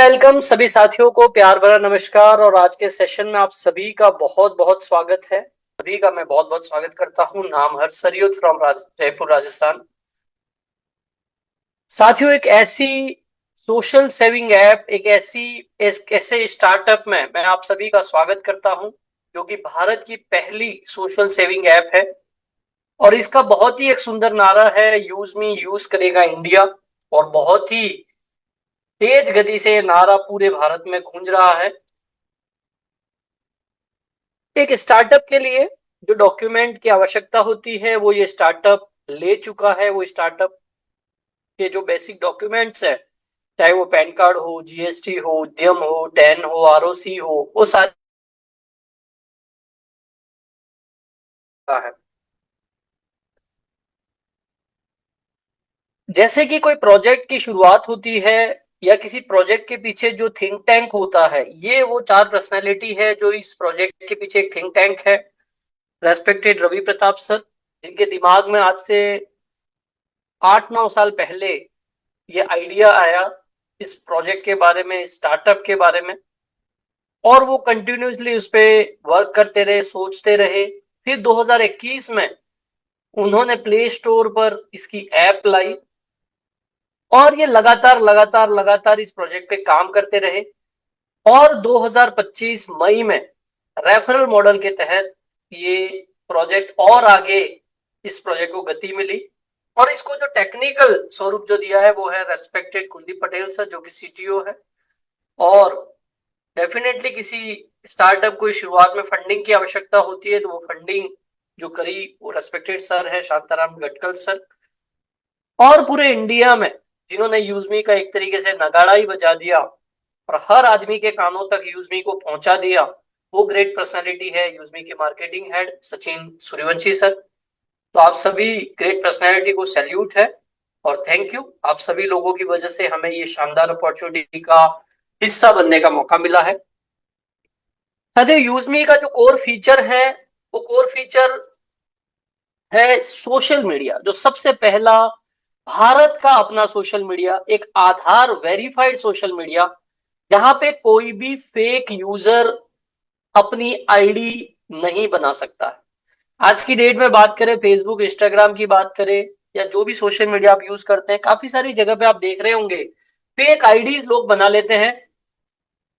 Welcome सभी साथियों को प्यार भरा नमस्कार। और आज के सेशन में आप सभी का बहुत बहुत स्वागत है। सभी का मैं बहुत बहुत स्वागत करता हूं। नाम हर्ष सरयूत फ्रॉम जयपुर राजस्थान। साथियों, एक ऐसी सोशल सेविंग ऐप, एक ऐसे स्टार्टअप में मैं आप सभी का स्वागत करता हूं जो कि भारत की पहली सोशल सेविंग ऐप है। और इसका बहुत ही एक सुंदर नारा है, यूज मी यूज करेगा इंडिया। और बहुत ही तेज गति से ये नारा पूरे भारत में गूंज रहा है। एक स्टार्टअप के लिए जो डॉक्यूमेंट की आवश्यकता होती है वो ये स्टार्टअप ले चुका है। वो स्टार्टअप के जो बेसिक डॉक्यूमेंट्स है, चाहे वो पैन कार्ड हो, जीएसटी हो, उद्यम हो, टैन हो, आरओसी हो, वो सारा है। जैसे कि कोई प्रोजेक्ट की शुरुआत होती है या किसी प्रोजेक्ट के पीछे जो थिंक टैंक होता है, ये वो चार पर्सनैलिटी है जो इस प्रोजेक्ट के पीछे एक थिंक टैंक है। रेस्पेक्टेड रवि प्रताप सर, जिनके दिमाग में आज से 8-9 साल पहले ये आइडिया आया इस प्रोजेक्ट के बारे में, स्टार्टअप के बारे में। और वो कंटिन्यूसली उस पे वर्क करते रहे, सोचते रहे। फिर 2021 में उन्होंने प्ले स्टोर पर इसकी ऐप लाई और ये लगातार लगातार लगातार इस प्रोजेक्ट पे काम करते रहे। और 2025 मई में रेफरल मॉडल के तहत ये प्रोजेक्ट और आगे इस प्रोजेक्ट को गति मिली। और इसको जो टेक्निकल स्वरूप जो दिया है वो है रेस्पेक्टेड कुलदीप पटेल सर, जो कि सीटीओ है। और डेफिनेटली किसी स्टार्टअप को शुरुआत में फंडिंग की आवश्यकता होती है, तो वो फंडिंग जो करी वो रेस्पेक्टेड सर है, शांताराम गटकल सर। और पूरे इंडिया में जिन्होंने यूजमी का एक तरीके से नगाड़ा ही बजा दिया और हर आदमी के कानों तक यूजमी को पहुंचा दिया, वो ग्रेट पर्सनालिटी है यूजमी के marketing head Sachin Suryavanshi sir. तो आप सभी ग्रेट पर्सनालिटी को सैल्यूट है और थैंक यू। आप सभी लोगों की वजह से हमें ये शानदार अपॉर्चुनिटी का हिस्सा बनने का मौका मिला है। साथियों, यूजमी का जो कोर फीचर है वो कोर फीचर है सोशल मीडिया। जो सबसे पहला भारत का अपना सोशल मीडिया, एक आधार वेरीफाइड सोशल मीडिया, जहां पे कोई भी फेक यूजर अपनी आईडी नहीं बना सकता है। आज की डेट में बात करें, फेसबुक, इंस्टाग्राम की बात करें या जो भी सोशल मीडिया आप यूज करते हैं, काफी सारी जगह पे आप देख रहे होंगे फेक आईडीज लोग बना लेते हैं।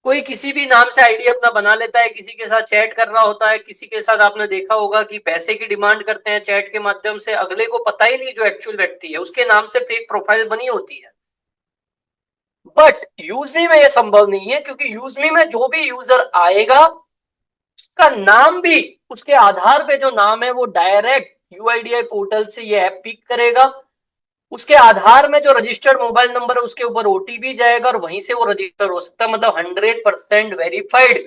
कोई किसी भी नाम से आईडी अपना बना लेता है, किसी के साथ चैट कर रहा होता है, किसी के साथ आपने देखा होगा कि पैसे की डिमांड करते हैं चैट के माध्यम से। अगले को पता ही नहीं जो एक्चुअल व्यक्ति है उसके नाम से फेक प्रोफाइल बनी होती है। बट यूजमी में यह संभव नहीं है, क्योंकि यूजमी में जो भी यूजर आएगा उसका नाम भी, उसके आधार पे जो नाम है वो डायरेक्ट यूआईडीआई पोर्टल से ये ऐप पिक करेगा। उसके आधार में जो रजिस्टर्ड मोबाइल नंबर है उसके ऊपर ओटीपी जाएगा और वहीं से वो रजिस्टर हो सकता है। मतलब 100% वेरीफाइड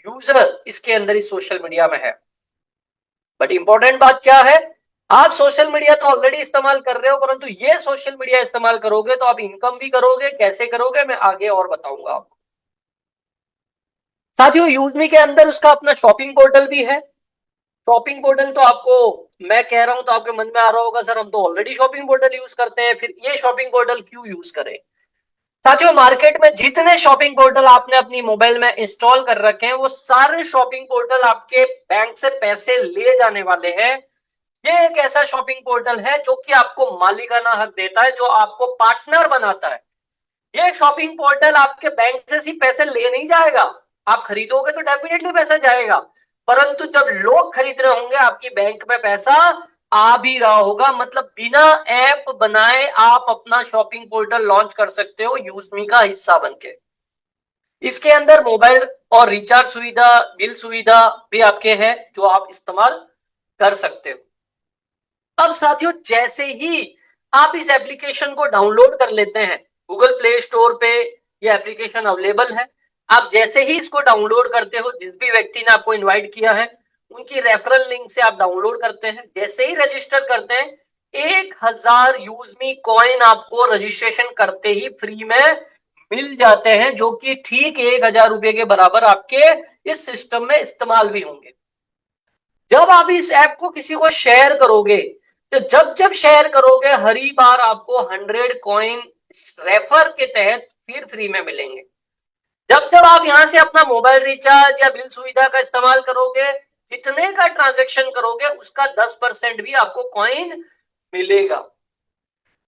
यूजर इसके अंदर इस सोशल मीडिया में है। बट इंपॉर्टेंट बात क्या है, आप सोशल मीडिया तो ऑलरेडी इस्तेमाल कर रहे हो, परंतु ये सोशल मीडिया इस्तेमाल करोगे तो आप इनकम भी करोगे। कैसे करोगे मैं आगे और बताऊंगा आपको। साथियों, यूजमी के अंदर उसका अपना शॉपिंग पोर्टल भी है। शॉपिंग पोर्टल तो आपको मैं कह रहा हूं तो आपके मन में आ रहा होगा, सर हम तो ऑलरेडी शॉपिंग पोर्टल यूज करते हैं, फिर ये शॉपिंग पोर्टल क्यों यूज करें। साथियों, मार्केट में जितने शॉपिंग पोर्टल आपने अपनी मोबाइल में इंस्टॉल कर रखे हैं वो सारे शॉपिंग पोर्टल आपके बैंक से पैसे ले जाने वाले हैं। ये एक ऐसा शॉपिंग पोर्टल है जो कि आपको मालिकाना हक देता है, जो आपको पार्टनर बनाता है। ये शॉपिंग पोर्टल आपके बैंक से सिर्फ पैसे ले नहीं जाएगा। आप खरीदोगे तो डेफिनेटली पैसा जाएगा, परंतु जब लोग खरीद रहे होंगे आपकी बैंक में पैसा आ भी रहा होगा। मतलब बिना ऐप बनाए आप अपना शॉपिंग पोर्टल लॉन्च कर सकते हो यूजमी का हिस्सा बनके। इसके अंदर मोबाइल और रिचार्ज सुविधा, बिल सुविधा भी आपके हैं जो आप इस्तेमाल कर सकते हो। अब साथियों, जैसे ही आप इस एप्लीकेशन को डाउनलोड कर लेते हैं, गूगल प्ले स्टोर पे ये एप्लीकेशन अवेलेबल है। आप जैसे ही इसको डाउनलोड करते हो, जिस भी व्यक्ति ने आपको इनवाइट किया है उनकी रेफरल लिंक से आप डाउनलोड करते हैं, जैसे ही रजिस्टर करते हैं 1000 यूजमी कॉइन आपको रजिस्ट्रेशन करते ही फ्री में मिल जाते हैं, जो कि ठीक 1000 रुपए के बराबर आपके इस सिस्टम में इस्तेमाल भी होंगे। जब आप इस ऐप को किसी को शेयर करोगे, तो जब जब शेयर करोगे हर ही बार आपको 100 कॉइन रेफर के तहत फिर फ्री में मिलेंगे। जब जब आप यहां से अपना मोबाइल रिचार्ज या बिल सुविधा का इस्तेमाल करोगे, जितने का ट्रांजैक्शन करोगे उसका 10% भी आपको कॉइन मिलेगा।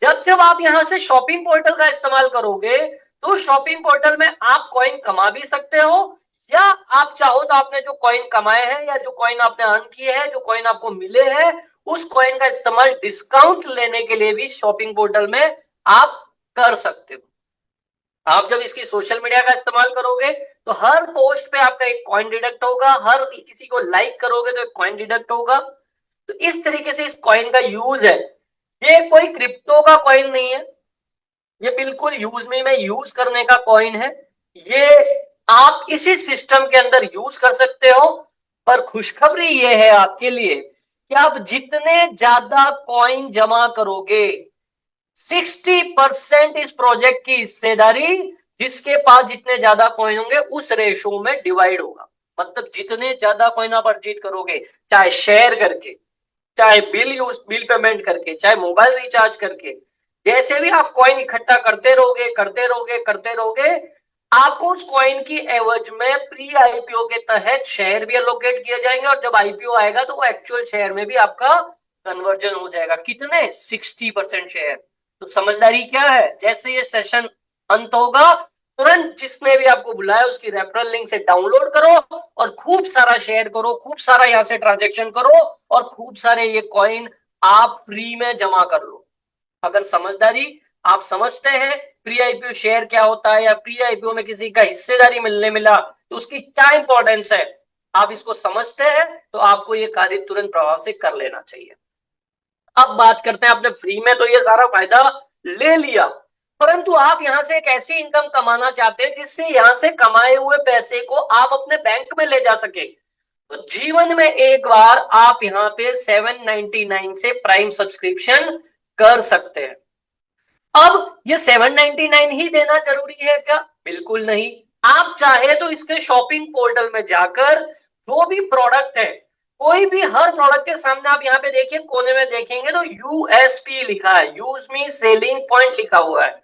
जब जब आप यहां से शॉपिंग पोर्टल का इस्तेमाल करोगे, तो शॉपिंग पोर्टल में आप कॉइन कमा भी सकते हो, या आप चाहो तो आपने जो कॉइन कमाए हैं या जो कॉइन आपने अर्न किए हैं, जो कॉइन आपको मिले हैं, उस कॉइन का इस्तेमाल डिस्काउंट लेने के लिए भी शॉपिंग पोर्टल में आप कर सकते हो। आप जब इसकी सोशल मीडिया का इस्तेमाल करोगे, तो हर पोस्ट पे आपका एक कॉइन डिडक्ट होगा, हर किसी को लाइक करोगे तो एक कॉइन डिडक्ट होगा। तो इस तरीके से इस कॉइन का यूज है। ये कोई क्रिप्टो का कॉइन नहीं है, ये बिल्कुल यूज में यूज करने का कॉइन है। ये आप इसी सिस्टम के अंदर यूज कर सकते हो। पर खुशखबरी ये है आपके लिए कि आप जितने ज्यादा कॉइन जमा करोगे, 60% इस प्रोजेक्ट की हिस्सेदारी जिसके पास जितने ज्यादा कॉइन होंगे उस रेशो में डिवाइड होगा। मतलब जितने ज्यादा कॉइन आप अर्जित करोगे, चाहे शेयर करके, चाहे बिल पेमेंट करके, चाहे मोबाइल रिचार्ज करके, जैसे भी आप कॉइन इकट्ठा करते रहोगे, आपको उस कॉइन की एवज में प्री आईपीओ के तहत शेयर भी अलोकेट किए जाएंगे, और जब आईपीओ आएगा तो वो एक्चुअल शेयर में भी आपका कन्वर्जन हो जाएगा। कितने? 60% शेयर। तो समझदारी क्या है? जैसे ये सेशन अंत होगा, तुरंत जिसने भी आपको बुलाया उसकी रेफरल लिंक से डाउनलोड करो और खूब सारा शेयर करो, खूब सारा यहां से ट्रांजेक्शन करो, और खूब सारे ये कॉइन आप फ्री में जमा कर लो। अगर समझदारी आप समझते हैं प्री आईपीओ शेयर क्या होता है, या प्री आईपीओ में किसी का हिस्सेदारी मिलने मिला तो उसकी क्या इंपॉर्टेंस है, आप इसको समझते हैं, तो आपको ये कार्य तुरंत प्रभाव से कर लेना चाहिए। अब बात करते हैं, आपने फ्री में तो ये सारा फायदा ले लिया, परंतु आप यहां से एक ऐसी इनकम कमाना चाहते हैं जिससे यहां से कमाए हुए पैसे को आप अपने बैंक में ले जा सके। तो जीवन में एक बार आप यहां पे 799 से प्राइम सब्सक्रिप्शन कर सकते हैं। अब ये 799 ही देना जरूरी है क्या? बिल्कुल नहीं। आप चाहे तो इसके शॉपिंग पोर्टल में जाकर जो भी प्रोडक्ट है, कोई भी हर प्रोडक्ट के सामने आप यहाँ पे देखिए, कोने में देखेंगे तो यूएसपी लिखा है, यूज मी सेलिंग पॉइंट लिखा हुआ है।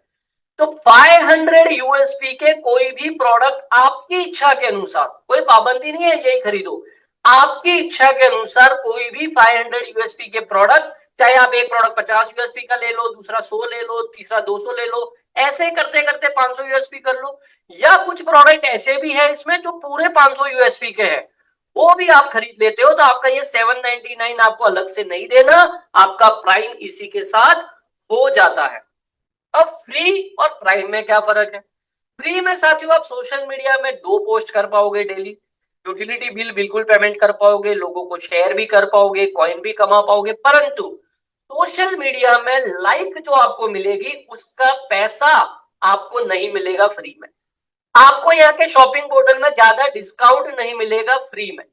तो 500 यूएसपी के कोई भी प्रोडक्ट आपकी इच्छा के अनुसार, कोई पाबंदी नहीं है यही खरीदो, आपकी इच्छा के अनुसार कोई भी 500 यूएसपी के प्रोडक्ट, चाहे आप एक प्रोडक्ट 50 यूएसपी का ले लो, दूसरा 100 ले लो, तीसरा 200 ले लो, ऐसे करते करते 500 यूएसपी कर लो। या कुछ प्रोडक्ट ऐसे भी है इसमें जो पूरे 500 यूएसपी के हैं, वो भी आप खरीद लेते हो, तो आपका ये 799 आपको अलग से नहीं देना, आपका प्राइम इसी के साथ हो जाता है। अब फ्री और प्राइम में क्या फर्क है? फ्री में साथियों आप सोशल मीडिया में 2 पोस्ट कर पाओगे डेली, यूटिलिटी बिल बिल्कुल पेमेंट कर पाओगे, लोगों को शेयर भी कर पाओगे, कॉइन भी कमा पाओगे, परंतु सोशल मीडिया में लाइक जो आपको मिलेगी उसका पैसा आपको नहीं मिलेगा फ्री में। आपको यहाँ के शॉपिंग पोर्टल में ज्यादा डिस्काउंट नहीं मिलेगा फ्री में।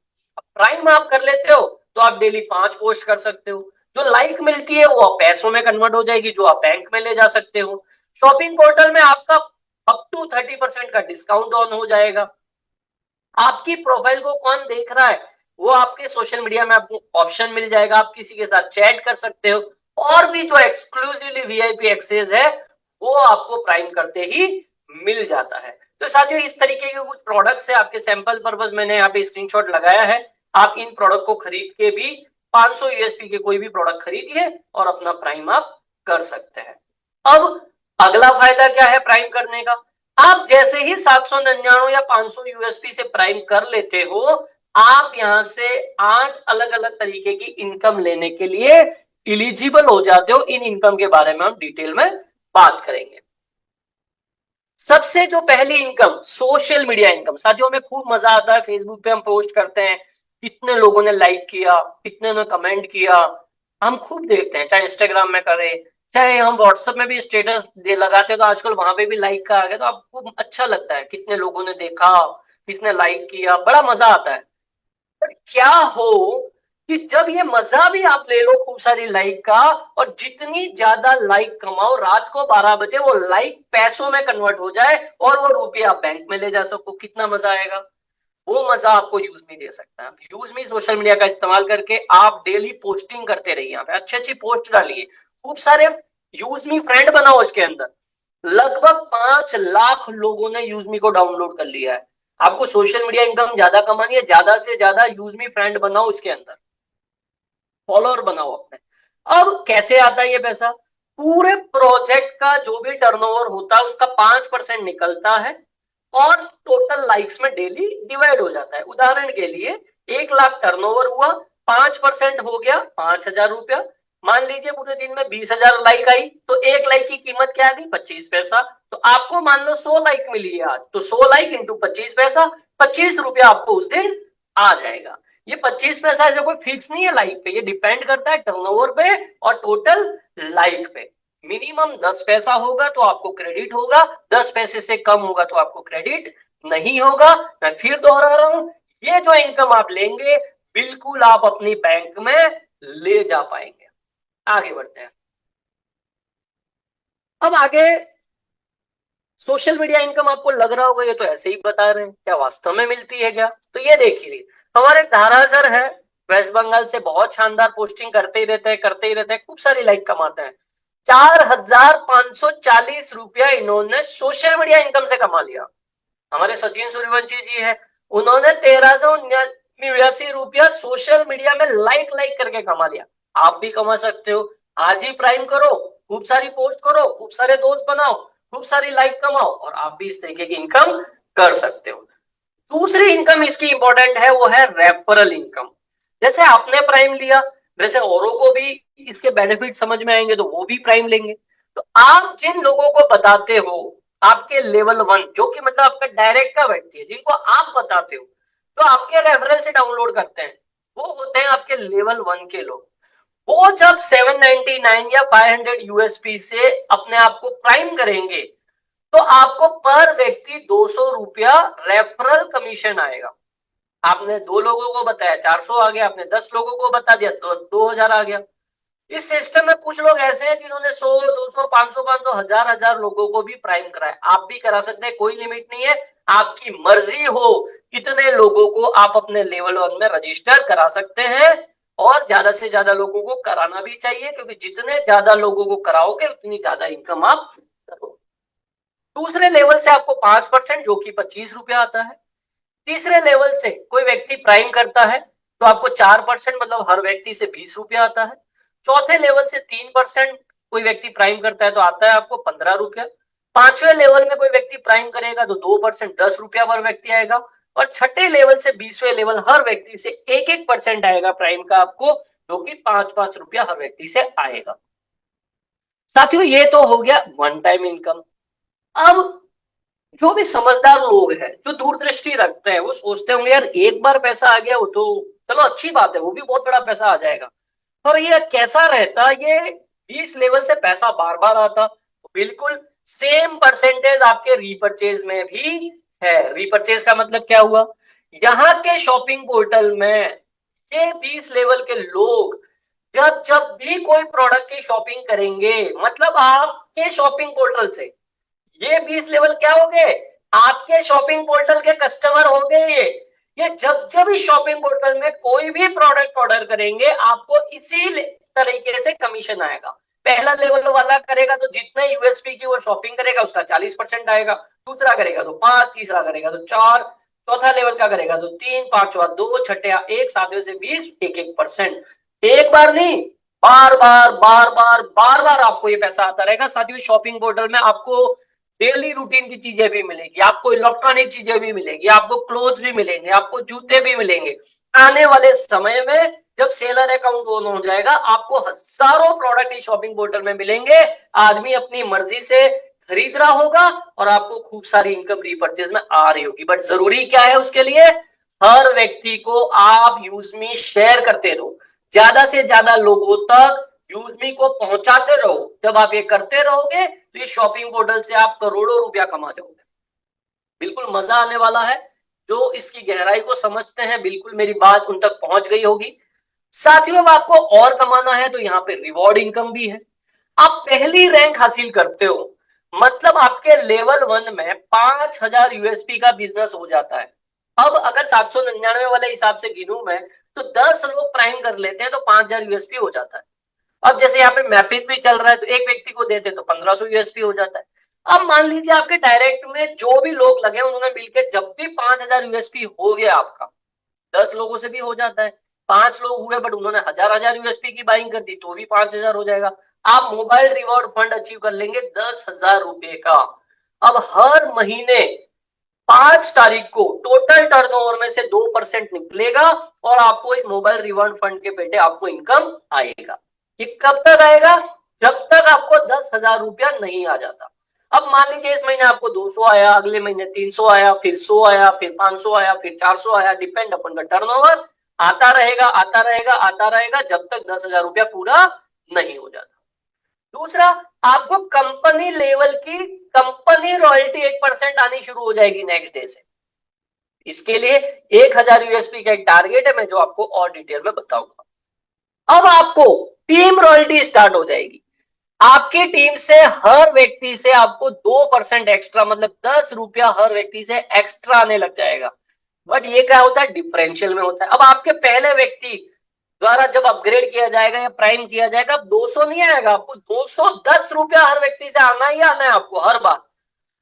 प्राइम में आप कर लेते हो तो आप डेली 5 पोस्ट कर सकते हो, जो लाइक मिलती है वो पैसों में कन्वर्ट हो जाएगी, जो आप बैंक में ले जा सकते हो। शॉपिंग पोर्टल में आपका अप टू 30% का डिस्काउंट ऑन हो जाएगा। आपकी प्रोफाइल को कौन देख रहा है वो आपके सोशल मीडिया में आपको ऑप्शन मिल जाएगा, आप किसी के साथ चैट कर सकते हो, और भी जो एक्सक्लूसिवली वीआईपी एक्सेस है वो आपको प्राइम करते ही मिल जाता है। तो साथियों इस तरीके के कुछ प्रोडक्ट्स है, आपके सैंपल पर्पस मैंने यहाँ पे स्क्रीनशॉट लगाया है। आप इन प्रोडक्ट को खरीद के भी 500 यूएसपी के कोई भी प्रोडक्ट खरीदिए और अपना प्राइम आप कर सकते हैं। अब अगला फायदा क्या है प्राइम करने का? आप जैसे ही 799 या 500 यूएसपी से प्राइम कर लेते हो, आप यहां से 8 अलग अलग तरीके की इनकम लेने के लिए इलिजिबल हो जाते हो। इन इनकम के बारे में हम डिटेल में बात करेंगे। सबसे जो पहली इनकम सोशल मीडिया इनकम। साथियों में खूब मजा आता है, फेसबुक पे हम पोस्ट करते हैं, कितने लोगों ने लाइक किया, कितने ने कमेंट किया, हम खूब देखते हैं, चाहे इंस्टाग्राम में करें, चाहे हम व्हाट्सएप में भी स्टेटस दे लगाते हैं, तो आजकल वहां पे भी लाइक का आ गया, तो आपको अच्छा लगता है कितने लोगों ने देखा, किसने लाइक किया, बड़ा मजा आता है। पर क्या हो कि जब ये मजा भी आप ले लो खूब सारी लाइक का, और जितनी ज्यादा लाइक कमाओ, रात को 12 बजे वो लाइक पैसों में कन्वर्ट हो जाए और वो रुपया आप बैंक में ले जा सको, कितना मजा आएगा? वो मजा आपको यूज मी दे सकता है। यूज मी सोशल मीडिया का इस्तेमाल करके आप डेली पोस्टिंग करते रहिए, यहाँ पे अच्छी अच्छी पोस्ट डालिए, खूब सारे यूज मी फ्रेंड बनाओ इसके अंदर, लगभग 5 लाख लोगों ने यूजमी को डाउनलोड कर लिया है। आपको सोशल मीडिया इनकम ज्यादा कमानी है, ज्यादा से ज्यादा यूजमी फ्रेंड बनाओ, इसके अंदर फॉलोअर बनाओ अपने। अब कैसे आता है ये पैसा? पूरे प्रोजेक्ट का जो भी टर्नओवर होता है उसका 5% निकलता है और टोटल लाइक्स में डेली डिवाइड हो जाता है। उदाहरण के लिए 1 लाख टर्नओवर हुआ, 5% हो गया 5,000 रुपया। मान लीजिए पूरे दिन में 20,000 लाइक आई, तो 1 लाइक की कीमत क्या आ गई? 25 पैसा। तो आपको मान लो 100 लाइक मिली है आज, तो 100 लाइक इंटू 25 पैसा, 25 रुपया आपको उस दिन आ जाएगा। ये 25 पैसा ऐसे कोई फिक्स नहीं है लाइक पे, ये डिपेंड करता है टर्नओवर पे और टोटल लाइक पे। मिनिमम 10 पैसा होगा तो आपको क्रेडिट होगा, 10 पैसे से कम होगा तो आपको क्रेडिट नहीं होगा। मैं फिर दोहरा रहा हूं, ये जो इनकम आप लेंगे बिल्कुल आप अपनी बैंक में ले जा पाएंगे। आगे बढ़ते हैं। अब आगे, सोशल मीडिया इनकम आपको लग रहा होगा ये तो ऐसे ही बता रहे हैं, क्या वास्तव में मिलती है क्या? तो ये देखिए, हमारे धारा सर है वेस्ट बंगाल से, बहुत शानदार पोस्टिंग करते ही रहते हैं, करते ही रहते हैं, खूब सारी लाइक कमाते हैं। 4,540 रुपया इन्होंने सोशल मीडिया इनकम से कमा लिया। हमारे सचिन सूर्यवंशी जी है, उन्होंने 1,389 रुपया सोशल मीडिया में लाइक लाइक करके कमा लिया। आप भी कमा सकते हो। आज ही प्राइम करो, खूब सारी पोस्ट करो, खूब सारे दोस्त बनाओ, खूब सारी लाइक कमाओ और आप भी इस तरीके की इनकम कर सकते हो। दूसरी इनकम इसकी इंपॉर्टेंट है, वो है रेफरल इनकम। जैसे आपने प्राइम लिया, वैसे औरों को भी इसके बेनिफिट समझ में आएंगे तो वो भी प्राइम लेंगे। तो आप जिन लोगों को बताते हो, आपके लेवल 1 जो कि मतलब आपका डायरेक्ट का व्यक्ति है, जिनको आप बताते हो तो आपके रेफरल से डाउनलोड करते हैं, वो होते हैं आपके लेवल 1 के लोग। वो जब 799 या 500 यूएसपी से अपने आप को प्राइम करेंगे तो आपको पर व्यक्ति 200 रुपया रेफरल कमीशन आएगा। आपने 2 लोगों को बताया 400 आ गया, आपने 10 लोगों को बता दिया तो 2,000 आ गया। इस सिस्टम में कुछ लोग ऐसे हैं जिन्होंने 100, 200, 500, 500, हजार हजार लोगों को भी प्राइम कराया। आप भी करा सकते हैं, कोई लिमिट नहीं है, आपकी मर्जी हो कितने लोगों को आप अपने लेवल 1 में रजिस्टर करा सकते हैं। और ज्यादा से ज्यादा लोगों को कराना भी चाहिए, क्योंकि जितने ज्यादा लोगों को कराओगे उतनी ज्यादा इनकम आप करोगे। दूसरे लेवल से आपको 5% जो कि 25 रुपया आता है। तीसरे लेवल से कोई व्यक्ति प्राइम करता है तो आपको 4% मतलब हर व्यक्ति से 20 रुपया आता है। चौथे लेवल से 3% कोई व्यक्ति प्राइम करता है तो आता है आपको 15 रुपया। पांचवें लेवल में कोई व्यक्ति प्राइम करेगा तो 2% 10 रुपया पर व्यक्ति आएगा। और छठे लेवल से 20वें लेवल हर व्यक्ति से 1-1% आएगा प्राइम का आपको, जो कि 5-5 रुपया हर व्यक्ति से आएगा। साथियों, ये तो हो गया वन टाइम इनकम। अब जो भी समझदार लोग हैं, जो दूरदृष्टि रखते हैं, वो सोचते होंगे यार एक बार पैसा आ गया वो तो चलो अच्छी बात है, वो भी बहुत बड़ा पैसा आ जाएगा। और ये कैसा रहता, ये 20 लेवल से पैसा बार बार आता? बिल्कुल सेम परसेंटेज आपके रीपर्चेज में भी है। रीपर्चेज का मतलब क्या हुआ? यहाँ के शॉपिंग पोर्टल में ये 20 लेवल के लोग जब जब भी कोई प्रोडक्ट की शॉपिंग करेंगे, मतलब आपके शॉपिंग पोर्टल से, ये 20 लेवल क्या हो गए? आपके शॉपिंग पोर्टल के कस्टमर हो गए। ये जब जब इस शॉपिंग पोर्टल में कोई भी प्रोडक्ट ऑर्डर करेंगे आपको इसी तरीके से कमीशन आएगा। पहला लेवल वाला करेगा तो जितने यूएसपी की वो शॉपिंग करेगा उसका 40% आएगा, दूसरा करेगा तो 5, तीसरा करेगा तो 4, चौथा लेवल का करेगा तो 3, पांचवा 2, छठा 1, सातवें से 20, 1-1%। एक बार नहीं, बार बार बार बार बार बार आपको ये पैसा आता रहेगा। साथियों, शॉपिंग पोर्टल में आपको डेली रूटीन की चीजें भी मिलेगी, आपको इलेक्ट्रॉनिक चीजें भी मिलेगी, आपको क्लोथ भी मिलेंगे, आपको जूते भी मिलेंगे। आने वाले समय में जब सेलर अकाउंट ओन हो जाएगा आपको हजारों प्रोडक्ट इस शॉपिंग पोर्टल में मिलेंगे। आदमी अपनी मर्जी से खरीद रहा होगा और आपको खूब सारी इनकम रीपर्चेज में आ रही होगी। बट जरूरी क्या है उसके लिए? हर व्यक्ति को आप यूज में शेयर करते रहो, ज्यादा से ज्यादा लोगों तक यूजमी को पहुंचाते रहो। जब आप ये करते रहोगे तो ये शॉपिंग पोर्टल से आप करोड़ों रुपया कमा जाओगे। बिल्कुल मजा आने वाला है। जो इसकी गहराई को समझते हैं, बिल्कुल मेरी बात उन तक पहुंच गई होगी। साथियों, अब आपको और कमाना है तो यहाँ पे रिवॉर्ड इनकम भी है। आप पहली रैंक हासिल करते हो, मतलब आपके लेवल 1 में 5,000 यूएसपी का बिजनेस हो जाता है। अब अगर 799 वाले हिसाब से गिनूं मैं, तो 10 लोग प्राइम कर लेते हैं तो 5,000 यूएसपी हो जाता है। अब जैसे यहाँ पे मैपिंग भी चल रहा है तो एक व्यक्ति को देते तो 1,500 यूएसपी हो जाता है। अब मान लीजिए आपके डायरेक्ट में जो भी लोग लगे उन्होंने मिलकर जब भी 5,000 यूएसपी हो गया आपका, 10 लोगों से भी हो जाता है, 5 लोग हुए बट उन्होंने हजार यूएसपी की बाइंग कर दी तो भी 5,000 हो जाएगा। आप मोबाइल रिवॉर्ड फंड अचीव कर लेंगे 10,000 रुपए का। अब हर महीने 5 तारीख को टोटल टर्नओवर में से 2% निकलेगा और आपको इस मोबाइल रिवॉर्ड फंड के बेटे आपको इनकम आएगा। ये कब तक आएगा? जब तक आपको 10,000 रुपया नहीं आ जाता। अब मान लीजिए इस महीने आपको 200 आया, अगले महीने 300 आया, फिर 100 आया, फिर 500 आया, फिर 400 आया, डिपेंड अपन का टर्नओवर। आता रहेगा आता रहेगा आता रहेगा जब तक 10,000 रुपया पूरा नहीं हो जाता। दूसरा, आपको कंपनी लेवल की कंपनी रॉयल्टी 1% आनी शुरू हो जाएगी नेक्स्ट डे से। इसके लिए 1,000 यूएसपी का एक टारगेट है, मैं जो आपको और डिटेल में बताऊंगा। अब आपको टीम रॉयल्टी स्टार्ट हो जाएगी। आपकी टीम से हर व्यक्ति से आपको 2% एक्स्ट्रा, मतलब 10 रुपया हर व्यक्ति से एक्स्ट्रा आने लग जाएगा। बट ये क्या होता है? डिफरेंशियल में होता है। अब आपके पहले व्यक्ति द्वारा जब अपग्रेड किया जाएगा या प्राइम किया जाएगा, अब 200 नहीं आएगा, आपको 210 रुपया हर व्यक्ति से आना ही आना है आपको हर बार।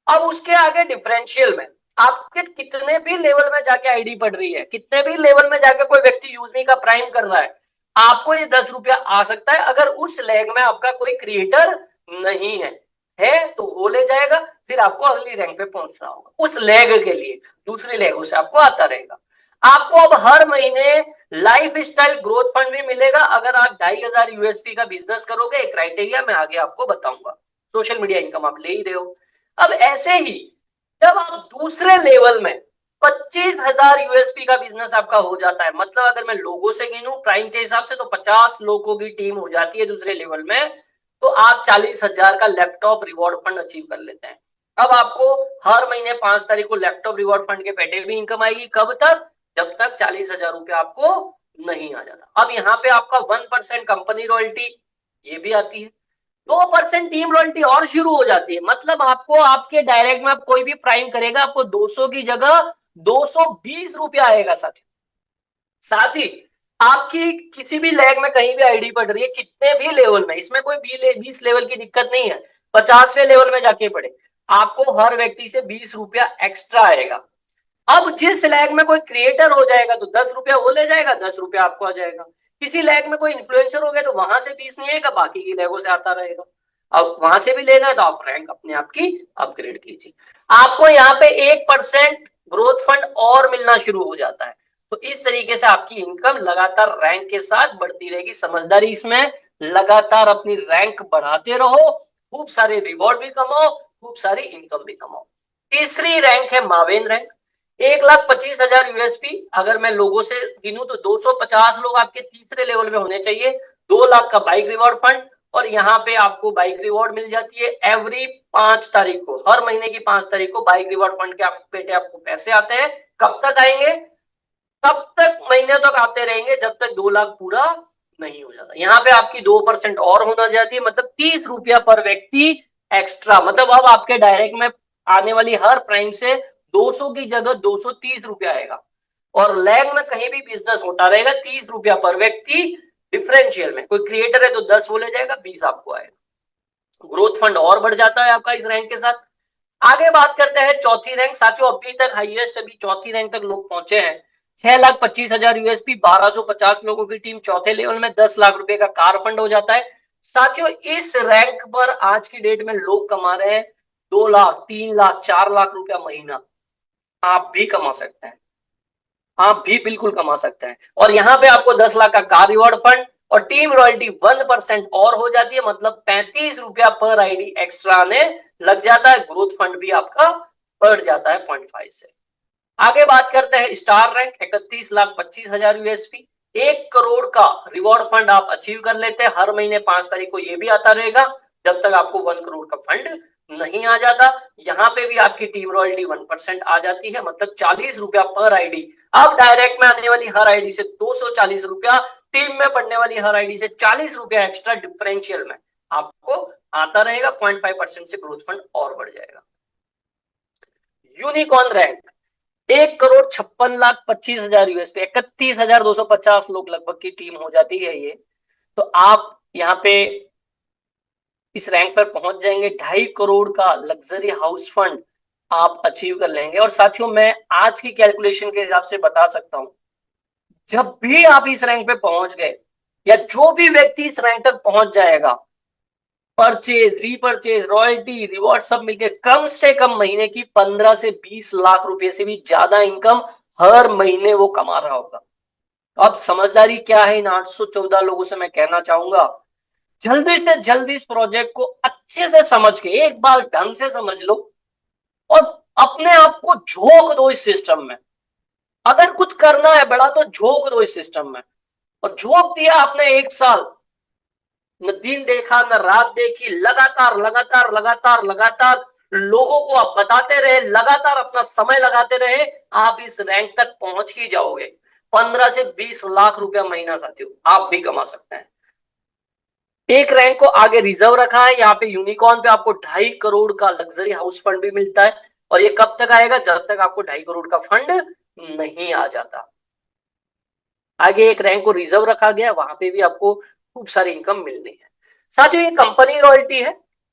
अब उसके आगे डिफरेंशियल में आपके कितने भी लेवल में जाके आईडी पड़ रही है, कितने भी लेवल में जाके कोई व्यक्ति यूजनी का प्राइम कर रहा है, आपको ये 10 रुपया आ सकता है अगर उस लेग में आपका कोई क्रिएटर नहीं है तो वो ले जाएगा, फिर आपको अगली रैंक पे पहुंचना होगा उस लेग के लिए, दूसरी लेगों से आपको आता रहेगा। आपको अब हर महीने लाइफ स्टाइल ग्रोथ फंड भी मिलेगा अगर आप 2,500 यूएसपी का बिजनेस करोगे। एक क्राइटेरिया मैं आगे आपको बताऊंगा। सोशल मीडिया इनकम आप ले ही रहे हो। अब ऐसे ही जब आप दूसरे लेवल में 25,000 यूएसपी का बिजनेस आपका हो जाता है, मतलब अगर मैं लोगों से गिनूं प्राइम के हिसाब से तो 50 लोगों की टीम हो जाती है दूसरे लेवल में, तो आप 40,000 का लैपटॉप रिवॉर्ड फंड अचीव कर लेते हैं। अब आपको हर महीने 5 तारीख को लैपटॉप रिवॉर्ड फंड के पैसे भी इनकम आएगी। कब तक? जब तक 40,000 रुपया आपको नहीं आ जाता। अब यहाँ पे आपका 1% कंपनी रॉयल्टी ये भी आती है, 2% टीम रॉयल्टी और शुरू हो जाती है। मतलब आपको आपके डायरेक्ट में आप कोई भी प्राइम करेगा आपको 200 की जगह 220 रुपया आएगा। साथ ही आपकी किसी भी लैग में कहीं भी आईडी पड़ रही है, कितने भी लेवल में, इसमें कोई 20 लेवल की दिक्कत नहीं है, 50वें लेवल में जाके पड़े, आपको हर व्यक्ति से 20 रुपया एक्स्ट्रा आएगा। अब जिस लैग में कोई क्रिएटर हो जाएगा तो 10 रुपया वो ले जाएगा, 10 रुपया आपको आ जाएगा। किसी लैग में कोई इन्फ्लुएंसर हो गया तो वहां से 20 नहीं आएगा, बाकी की लैगों से आता रहेगा। अब वहां से भी लेना है तो आप रैंक अपने आप की अपग्रेड कीजिए। आपको यहाँ पे 1% ग्रोथ फंड और मिलना शुरू हो जाता है। तो इस तरीके से आपकी इनकम लगातार रैंक के साथ बढ़ती रहेगी। समझदारी इसमें, लगातार अपनी रैंक बढ़ाते रहो, खूब सारे रिवॉर्ड भी कमाओ, खूब सारी इनकम भी कमाओ। तीसरी रैंक है मावेन रैंक, 1,25,000 यूएसपी। अगर मैं लोगों से गिनूं तो 250 लोग आपके तीसरे लेवल में होने चाहिए। 2 लाख का बाइक रिवॉर्ड फंड, और यहाँ पे आपको बाइक रिवॉर्ड मिल जाती है एवरी 5 तारीख को, हर महीने की 5 तारीख को बाइक रिवॉर्ड फंड के बेटे आपको पैसे आते हैं। कब तक आएंगे? तब तक महीने तक आते रहेंगे जब तक 2 लाख पूरा नहीं हो जाता। यहाँ पे आपकी 2% और होना जाती है, मतलब 30 रुपया पर व्यक्ति एक्स्ट्रा। मतलब अब आपके डायरेक्ट में आने वाली हर प्राइम से 200 की जगह 230 रुपया आएगा, और लैग में कहीं भी बिजनेस होता रहेगा 30 रुपया पर व्यक्ति। डिफरेंशियल में कोई क्रिएटर है तो 10 वो ले जाएगा, 20 आपको आएगा। ग्रोथ फंड और बढ़ जाता है आपका इस रैंक के साथ। आगे बात करते हैं चौथी रैंक। साथियों अभी तक हाईएस्ट अभी चौथी रैंक तक लोग पहुंचे हैं। 6,25,000 यूएसपी, 1,250 लोगों की टीम चौथे लेवल में, 10 लाख रुपए का कार फंड हो जाता है। साथियों इस रैंक पर आज की डेट में लोग कमा रहे हैं 2 लाख, 3 लाख, 4 लाख रुपया महीना। आप भी कमा सकते हैं, आप भी बिल्कुल कमा सकते हैं। और यहाँ पे आपको 10 लाख का कार रिवॉर्ड फंड और टीम रॉयल्टी 1% और हो जाती है, मतलब 35 रुपया पर आईडी एक्स्ट्रा आने लग जाता है। ग्रोथ फंड भी आपका बढ़ जाता है 0.5 से। आगे बात करते हैं स्टार रैंक, 31,25,000 यूएसपी, 1 करोड़ का रिवॉर्ड फंड आप अचीव कर लेते हैं। हर महीने 5 तारीख को ये भी आता रहेगा जब तक आपको 1 करोड़ का फंड नहीं आ जाता। यहाँ पे भी आपकी टीम रॉयल्टी 1% आ जाती है, मतलब 40 रुपया पर आईडी। अब डायरेक्ट में आने वाली हर आईडी से 240 रुपया, टीम में पड़ने वाली हर आईडी से 40 रुपया एक्स्ट्रा डिफरेंशियल में आपको आता रहेगा। 0.5% से ग्रोथ फंड और बढ़ जाएगा। यूनिकॉर्न रैंक, 1,56,25,000 यूएसपी, 31,250 लोग लगभग की टीम हो जाती है ये। तो आप यहाँ पे इस रैंक पर पहुंच जाएंगे, 2.5 करोड़ का लग्जरी हाउस फंड आप अचीव कर लेंगे। और साथियों, मैं आज की कैलकुलेशन के हिसाब से बता सकता हूं, जब भी आप इस रैंक पे पहुंच गए, या जो भी व्यक्ति इस रैंक तक पहुंच जाएगा, परचेज, रीपरचेज, रॉयल्टी, रिवॉर्ड सब मिलके कम से कम महीने की 15 से 20 लाख रुपए से भी ज्यादा इनकम हर महीने वो कमा रहा होगा। अब समझदारी क्या है इन 814 लोगों से मैं कहना चाहूंगा, जल्दी से जल्दी इस प्रोजेक्ट को अच्छे से समझ के एक बार ढंग से समझ लो, और अपने आप को झोंक दो इस सिस्टम में। अगर कुछ करना है बड़ा तो झोंक दो इस सिस्टम में। और झोंक दिया आपने 1 साल, न दिन देखा न रात देखी, लगातार लगातार लगातार लगातार लोगों को आप बताते रहे, लगातार अपना समय लगाते रहे, आप इस रैंक तक पहुंच ही जाओगे। 15 से 20 लाख रुपया महीना साथियों आप भी कमा सकते हैं। एक रैंक को आगे रिजर्व रखा है, यहाँ पे यूनिकॉर्न पे आपको 2.5 करोड़ का लग्जरी हाउस फंड भी मिलता है। और ये कब तक आएगा? जब तक आपको 2.5 करोड़ का फंड नहीं आ जाता। आगे एक रैंक को रिजर्व रखा गया, वहां पे भी आपको खूब सारी इनकम मिलनी है। साथियों, ये कंपनी रॉयल्टी है।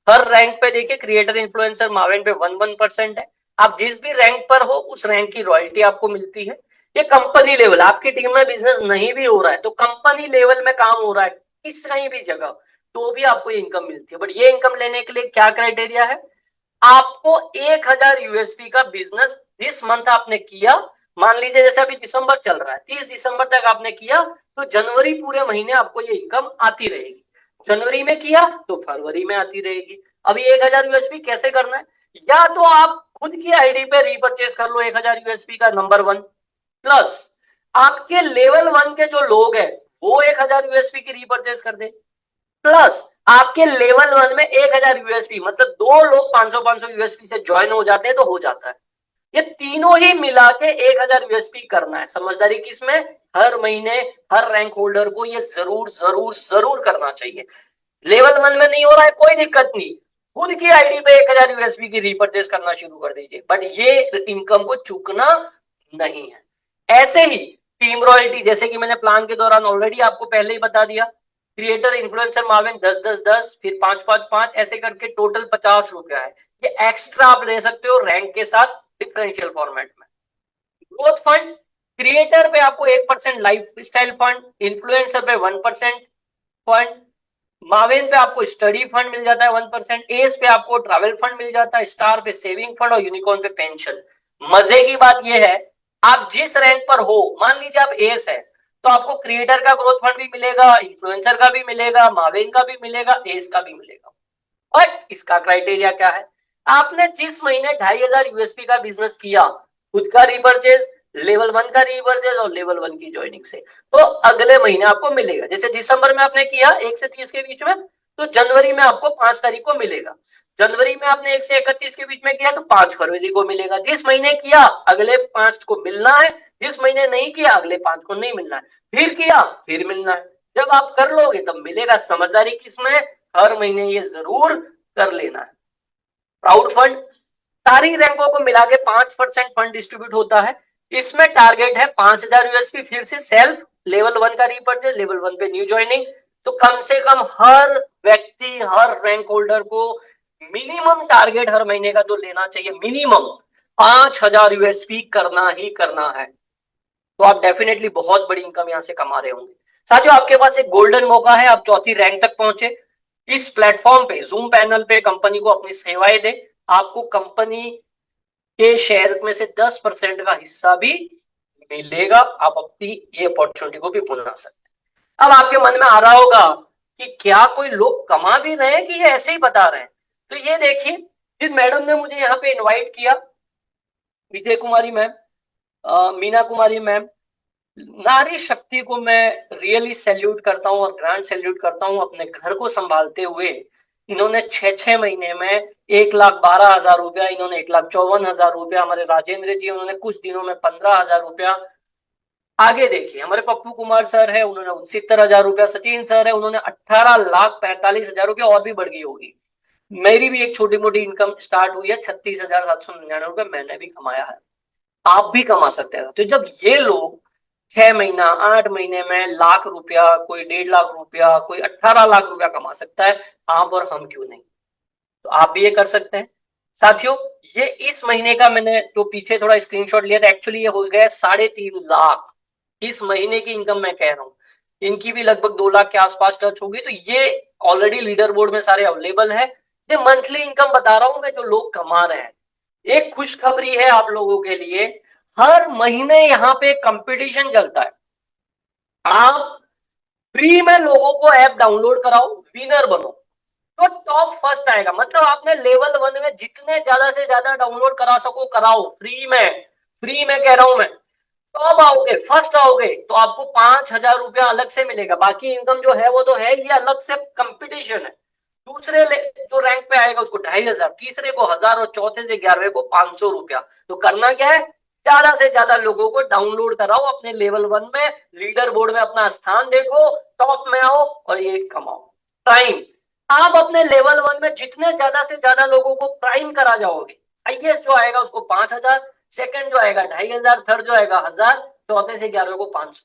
हर रैंक पे देखिए, क्रिएटर, इन्फ्लुएंसर, मार्वेन पे 1% है। आप जिस भी रैंक पर हो उस रैंक की रॉयल्टी आपको मिलती है। ये कंपनी लेवल, आपकी टीम में बिजनेस नहीं भी हो रहा है तो कंपनी लेवल में काम हो रहा है किस कहीं भी जगह, तो भी आपको ये इनकम मिलती है। बट ये इनकम लेने के लिए क्या क्राइटेरिया है? आपको 1000 यूएसपी का बिजनेस दिस मंथ आपने किया। मान लीजिए जैसे अभी दिसंबर चल रहा है, 30 दिसंबर तक आपने किया, तो जनवरी पूरे महीने आपको ये इनकम आती रहेगी। जनवरी में किया तो फरवरी में आती रहेगी। अभी 1000 यूएसपी कैसे करना है? या तो आप खुद की आईडी पे रीपरचेज कर लो 1000 यूएसपी का, नंबर 1। प्लस आपके लेवल 1 के जो लोग हैं वो 1000 यूएसपी की रीपरचेज कर दे। प्लस आपके लेवल 1 में 1000 यूएसपी, मतलब 2 लोग 500-500 यूएसपी से ज्वाइन हो जाते हैं तो हो जाता है। ये तीनों ही मिला के 1000 यूएसपी करना है। समझदारी किसमें? हर महीने हर रैंक होल्डर को ये जरूर जरूर जरूर करना चाहिए। लेवल 1 में नहीं हो रहा है, कोई दिक्कत नहीं, खुद की आईडी पे 1000 यूएसपी की रीपरचेज करना शुरू कर दीजिए, बट ये इनकम को चूकना नहीं है। ऐसे ही टीम रॉयल्टी, जैसे कि मैंने प्लान के दौरान ऑलरेडी आपको पहले ही बता दिया, क्रिएटर, इन्फ्लुएंसर, मार्विन 10-10-10, फिर 5-5-5, ऐसे करके टोटल 50 रुपया है। ये एक्स्ट्रा आप ले सकते हो रैंक के साथ डिफरेंशियल फॉर्मेट में। ग्रोथ फंड, क्रिएटर पे आपको 1% लाइफ स्टाइल फंड, इन्फ्लुएंसर पे 1% फंड, मावेन पे आपको स्टडी फंड मिल जाता है 1%, एस पे आपको ट्रैवल फंड मिल जाता है, स्टार पे सेविंग फंड, और यूनिकॉर्न पे पेंशन। मजे की बात यह है, आप जिस रैंक पर हो, मान लीजिए आप एस है, तो आपको क्रिएटर का ग्रोथ फंड भी मिलेगा, इन्फ्लुएंसर का भी मिलेगा, मावेन का भी मिलेगा, एस का भी मिलेगा। बट इसका क्राइटेरिया क्या है? आपने जिस महीने 2500 यूएसपी का बिजनेस किया, खुद का रिपर्चेज, लेवल 1 का रिपर्चेज और लेवल 1 की ज्वाइनिंग से, तो अगले महीने आपको मिलेगा। जैसे दिसंबर में आपने किया 1 से 30 के बीच में, तो जनवरी में आपको 5 तारीख को मिलेगा। जनवरी में आपने 1 से 31 के बीच में किया तो 5 फरवरी को मिलेगा। जिस महीने किया अगले 5 को मिलना है, जिस महीने नहीं किया अगले 5 को नहीं मिलना है, फिर किया फिर मिलना है। जब आप कर लोगे तब मिलेगा। समझदारी किसमें? हर महीने ये जरूर कर लेना है। प्राउड फंड, सारी रैंकों को मिला के 5% फंड डिस्ट्रीब्यूट होता है। इसमें टारगेट है 5000 यूएसपी, फिर से सेल्फ, लेवल 1 का रीपर्चेज, लेवल 1 पे न्यू ज्वाइनिंग। तो कम से कम हर व्यक्ति, हर रैंक होल्डर को मिनिमम टारगेट हर महीने का जो लेना चाहिए, मिनिमम 5000 यूएसपी करना ही करना है। तो आप डेफिनेटली बहुत बड़ी इनकम यहां से कमा रहे होंगे। साथियों, आपके पास एक गोल्डन मौका है, आप चौथी रैंक तक पहुंचे। इस प्लेटफॉर्म पे, जूम पैनल पे कंपनी को अपनी सेवाएं दे। आपको कंपनी के शेयर में से 10% का हिस्सा भी मिलेगा। आप अपनी ये अपॉर्चुनिटी को भी भुला सकते हैं। अब आपके मन में आ रहा होगा कि क्या कोई लोग कमा भी रहे हैं कि ये ऐसे ही बता रहे हैं? तो ये देखिए, जिस मैडम ने मुझे यहाँ पे इनवाइट किया, विजय कुमारी मैम, मीना कुमारी मैम, नारी शक्ति को मैं रियली सैल्यूट करता हूं और ग्रैंड सैल्यूट करता हूं। अपने घर को संभालते हुए इन्होंने 6 महीने में 1,12,000 रुपया, इन्होंने 1,54,000 रुपया, हमारे राजेंद्र जी उन्होंने कुछ दिनों में 15,000 रुपया। आगे देखिए, हमारे पप्पू कुमार सर है, उन्होंने 69,000 रुपया, सचिन सर है, उन्होंने 18,45,000 रुपया, और भी बढ़ गई होगी। मेरी भी एक छोटी मोटी इनकम स्टार्ट हुई है, 36,799 रुपया मैंने भी कमाया है। आप भी कमा सकते हैं। तो जब ये लोग 6 महीना 8 महीने में लाख रुपया, कोई 1.5 लाख रुपया, कोई 18 लाख रुपया कमा सकता है। आप और हम क्यों नहीं? तो आप भी ये कर सकते हैं साथियों। ये इस महीने का मैंने जो पीछे थोड़ा स्क्रीनशॉट लिया था, एक्चुअली ये हो गया 3.5 लाख इस महीने की इनकम मैं कह रहा हूँ। इनकी भी लगभग 2 लाख के आसपास टच होगी। तो ये ऑलरेडी लीडर बोर्ड में सारे अवेलेबल है। ये मंथली इनकम बता रहा हूं मैं जो लोग कमा रहे हैं। एक खुशखबरी है आप लोगों के लिए, हर महीने यहाँ पे कंपटीशन चलता है। आप फ्री में लोगों को ऐप डाउनलोड कराओ, विनर बनो, तो टॉप फर्स्ट आएगा। मतलब आपने लेवल 1 में जितने ज्यादा से ज्यादा डाउनलोड करा सको कराओ, फ्री में कह रहा हूं मैं। टॉप आओगे, फर्स्ट आओगे तो आपको 5,000 रुपया अलग से मिलेगा। बाकी इनकम जो है वो तो है, ये अलग से कंपटीशन है। दूसरे जो रैंक पे आएगा उसको 2,500, तीसरे को 1,000 और चौथे से 11वें को 500 रुपया। तो करना क्या है, ज्यादा से ज्यादा लोगों को डाउनलोड कराओ, अपने लेवल 1 में लीडर बोर्ड में अपना स्थान देखो, टॉप में आओ और ये कमाओ। प्राइम, आप अपने लेवल 1 में जितने ज्यादा से ज्यादा लोगों को प्राइम करा जाओगे, हाईएस्ट जो आएगा उसको 5,000, सेकंड जो आएगा 2,500, थर्ड जो आएगा 1,000, चौथे से 11वें को 500।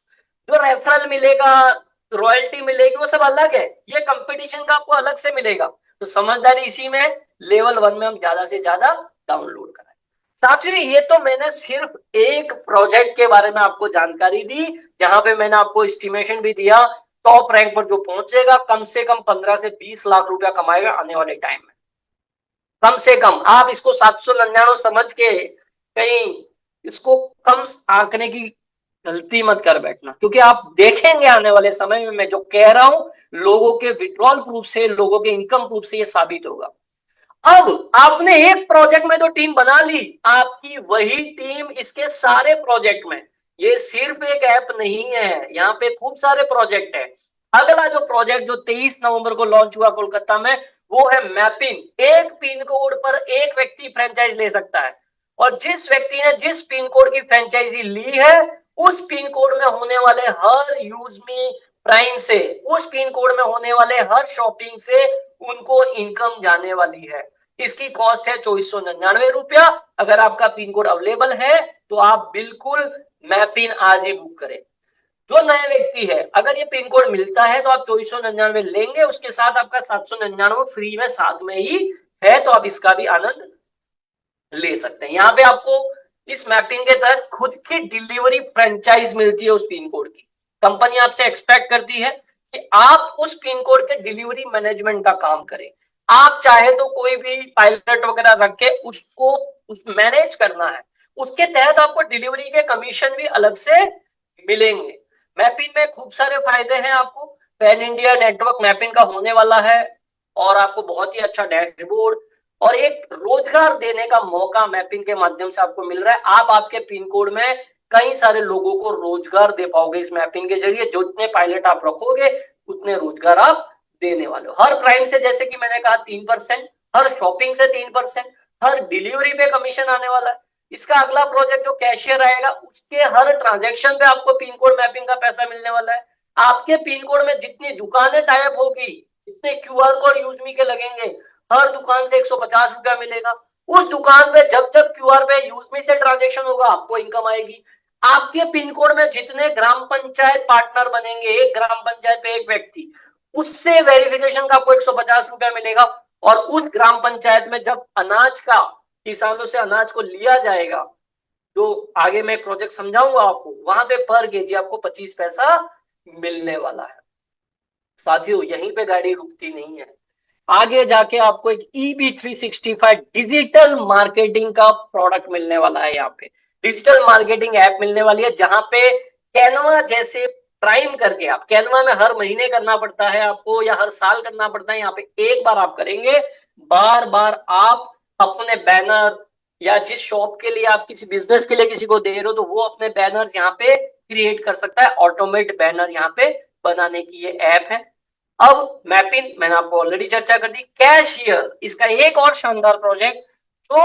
जो रेफरल मिलेगा, रॉयल्टी मिलेगी, वो सब अलग है। ये कंपटीशन का आपको अलग से मिलेगा। तो समझदारी इसी में, लेवल 1 में हम ज्यादा से ज्यादा डाउनलोड कराएं। साथियों, ये तो मैंने सिर्फ एक प्रोजेक्ट के बारे में आपको जानकारी दी, जहां पे मैंने आपको एस्टिमेशन भी दिया। टॉप रैंक पर जो पहुंचेगा कम से कम 15 से 20 लाख रुपया कमाएगा आने वाले टाइम में, कम से कम। आप इसको 799 समझ के कहीं इसको कम आंकने की गलती मत कर बैठना, क्योंकि आप देखेंगे आने वाले समय में मैं जो कह रहा हूं, लोगों के विड्रॉल प्रूफ से, लोगों के इनकम प्रूफ से ये साबित होगा। अब आपने एक प्रोजेक्ट में तो टीम बना ली, आपकी वही टीम इसके सारे प्रोजेक्ट में, ये सिर्फ एक ऐप नहीं है, यहाँ पे खूब सारे प्रोजेक्ट है। अगला जो प्रोजेक्ट जो 23 नवंबर को लॉन्च हुआ कोलकाता में, वो है मैपिंग। एक पिन कोड पर एक व्यक्ति फ्रेंचाइज ले सकता है, और जिस व्यक्ति ने जिस पिन कोड की फ्रेंचाइजी ली है, उस पिन कोड में होने वाले हर यूज मी प्राइम से, उस पिन कोड में होने वाले हर शॉपिंग से उनको इनकम जाने वाली है। इसकी कॉस्ट है 2499 रुपया। अगर आपका पिन कोड अवेलेबल है तो आप बिल्कुल मैपिन आज ही बुक करें। जो नया व्यक्ति है, अगर ये पिन कोड मिलता है तो आप 2499 लेंगे, उसके साथ आपका 799 फ्री में साथ में ही है, तो आप इसका भी आनंद ले सकते हैं। यहाँ पे आपको इस मैपिंग के तहत खुद की डिलीवरी फ्रेंचाइज मिलती है उस पिन कोड की। कंपनी आपसे एक्सपेक्ट करती है कि आप उस पिन कोड के डिलीवरी मैनेजमेंट का काम करें। आप चाहे तो कोई भी पायलट वगैरह रख के उसको मैनेज करना है, उसके तहत आपको डिलीवरी के कमीशन भी अलग से मिलेंगे। मैपिंग में खूब सारे फायदे हैं आपको। पैन इंडिया नेटवर्क मैपिंग का होने वाला है, और आपको बहुत ही अच्छा डैशबोर्ड और एक रोजगार देने का मौका मैपिंग के माध्यम से आपको मिल रहा है। आप आपके पिन कोड में कई सारे लोगों को रोजगार दे पाओगे इस मैपिंग के जरिए। जितने पायलट आप रखोगे उतने रोजगार आप देने वाले हो। हर प्राइम से, जैसे कि मैंने कहा, 3%, हर शॉपिंग से 3%, हर डिलीवरी पे कमीशन आने वाला है। इसका अगला प्रोजेक्ट जो कैशियर आएगा, उसके हर ट्रांजेक्शन पे आपको पिन कोड मैपिंग का पैसा मिलने वाला है। आपके पिन कोड में जितनी दुकानें टाइप होगी, जितने क्यूआर कोड यूजमी के लगेंगे, हर दुकान से 150 रुपया मिलेगा। उस दुकान पे जब जब क्यूआर पे यूजमी से ट्रांजेक्शन होगा, आपको इनकम आएगी। आपके पिन कोड में जितने ग्राम पंचायत पार्टनर बनेंगे, एक ग्राम पंचायत पे एक व्यक्ति, उससे वेरिफिकेशन का आपको 150 रुपया मिलेगा। और उस ग्राम पंचायत में जब अनाज का, किसानों से अनाज को लिया जाएगा, जो आगे मैं प्रोजेक्ट समझाऊंगा आपको, वहां पे पर केजी आपको 25 पैसा मिलने वाला है। साथियों, यहीं पे गाड़ी रुकती नहीं है, आगे जाके आपको एक EB365 डिजिटल मार्केटिंग का प्रोडक्ट मिलने वाला है। यहाँ पे डिजिटल मार्केटिंग ऐप मिलने वाली है, जहां पे कैनवा जैसे प्राइम करके, आप कैनवा में हर महीने करना पड़ता है आपको या हर साल करना पड़ता है, यहाँ पे एक बार आप करेंगे, बार बार आप अपने बैनर, या जिस शॉप के लिए आप किसी बिजनेस के लिए किसी को दे रहे हो, तो वो अपने बैनर्स यहाँ पे क्रिएट कर सकता है। ऑटोमेट बैनर यहाँ पे बनाने की ये ऐप है। अब मैपिंग मैंने आपको ऑलरेडी चर्चा कर दी। कैशियर, इसका एक और शानदार प्रोजेक्ट, तो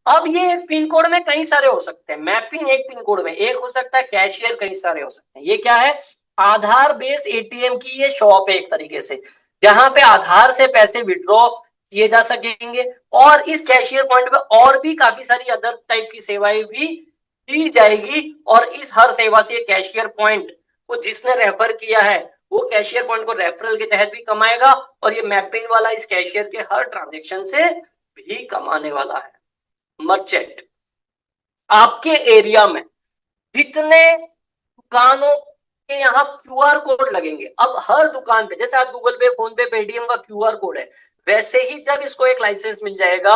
अब ये एक पिन कोड में कई सारे हो सकते हैं। मैपिंग एक पिन कोड में एक हो सकता है, कैशियर कई सारे हो सकते हैं। ये क्या है, आधार बेस एटीएम की ये शॉप है एक तरीके से, जहां पे आधार से पैसे विड्रॉ किए जा सकेंगे। और इस कैशियर पॉइंट पे और भी काफी सारी अदर टाइप की सेवाएं भी दी जाएगी और इस हर सेवा से कैशियर पॉइंट को जिसने रेफर किया है वो कैशियर पॉइंट को रेफरल के तहत भी कमाएगा और ये मैपिंग वाला इस कैशियर के हर ट्रांजेक्शन से भी कमाने वाला है। मर्चेंट, आपके एरिया में जितने दुकानों के यहाँ क्यूआर कोड लगेंगे, अब हर दुकान पे जैसे आज गूगल पे, फोन पे, पेटीएम का क्यूआर कोड है, वैसे ही जब इसको एक लाइसेंस मिल जाएगा,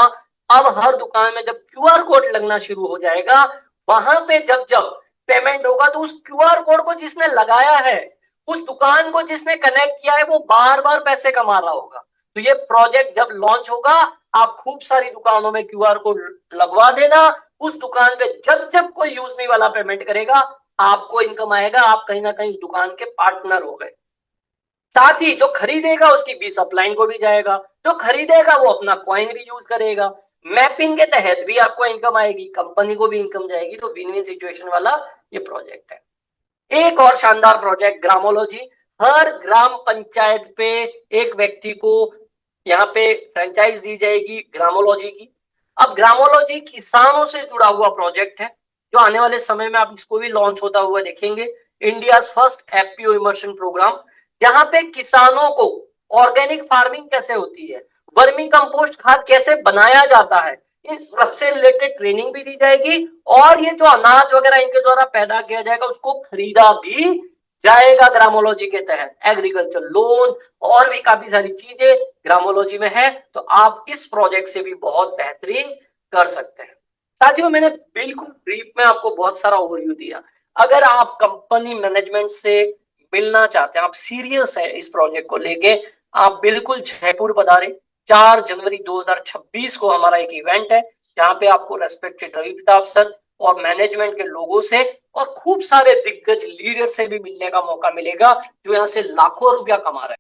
अब हर दुकान में जब क्यूआर कोड लगना शुरू हो जाएगा, वहां पे जब जब पेमेंट होगा तो उस क्यूआर कोड को जिसने लगाया है, उस दुकान को जिसने कनेक्ट किया है, वो बार बार पैसे कमा रहा होगा। तो ये प्रोजेक्ट जब लॉन्च होगा, आप खूब सारी दुकानों में क्यूआर कोड लगवा देना, उस दुकान पे जब जब कोई यूज नहीं वाला पेमेंट करेगा, आपको इनकम आएगा, आप कहीं ना कहीं दुकान के पार्टनर हो गए। साथ ही जो खरीदेगा उसकी बीस अपलाइन को भी जाएगा, जो खरीदेगा वो अपना कॉइन भी यूज करेगा। मैपिंग के तहत भी आपको इनकम आएगी, कंपनी को भी इनकम जाएगी। तो विन विन सिचुएशन वाला ये प्रोजेक्ट है। एक और शानदार प्रोजेक्ट ग्रामोलॉजी। हर ग्राम पंचायत पे एक व्यक्ति को यहाँ पे फ्रेंचाइज दी जाएगी ग्रामोलॉजी की। अब ग्रामोलॉजी किसानों से जुड़ा हुआ प्रोजेक्ट है, जो आने वाले समय में आप इसको भी लॉन्च होता हुआ देखेंगे। India first FPO immersion programme, जहां पे किसानों को ऑर्गेनिक फार्मिंग कैसे होती है, वर्मी कंपोस्ट खाद कैसे बनाया जाता है, इन सबसे रिलेटेड ट्रेनिंग भी दी जाएगी और ये जो अनाज वगैरह इनके द्वारा पैदा किया जाएगा उसको खरीदा भी जाएगा ग्रामोलॉजी के तहत। एग्रीकल्चर लोन और भी काफी सारी चीजें ग्रामोलॉजी में है, तो आप इस प्रोजेक्ट से भी बहुत बेहतरीन कर सकते हैं। साथियों, मैंने बिल्कुल ब्रीफ में आपको बहुत सारा ओवरव्यू दिया। अगर आप कंपनी मैनेजमेंट से मिलना चाहते हैं, आप सीरियस है इस प्रोजेक्ट को लेके, आप बिल्कुल जयपुर पधारें। 4 जनवरी 2026 को हमारा एक इवेंट है, जहां पे आपको रेस्पेक्टेड रवि प्रताप सर और मैनेजमेंट के लोगों से और खूब सारे दिग्गज लीडर से भी मिलने का मौका मिलेगा, जो यहाँ से लाखों रुपया कमा रहे हैं।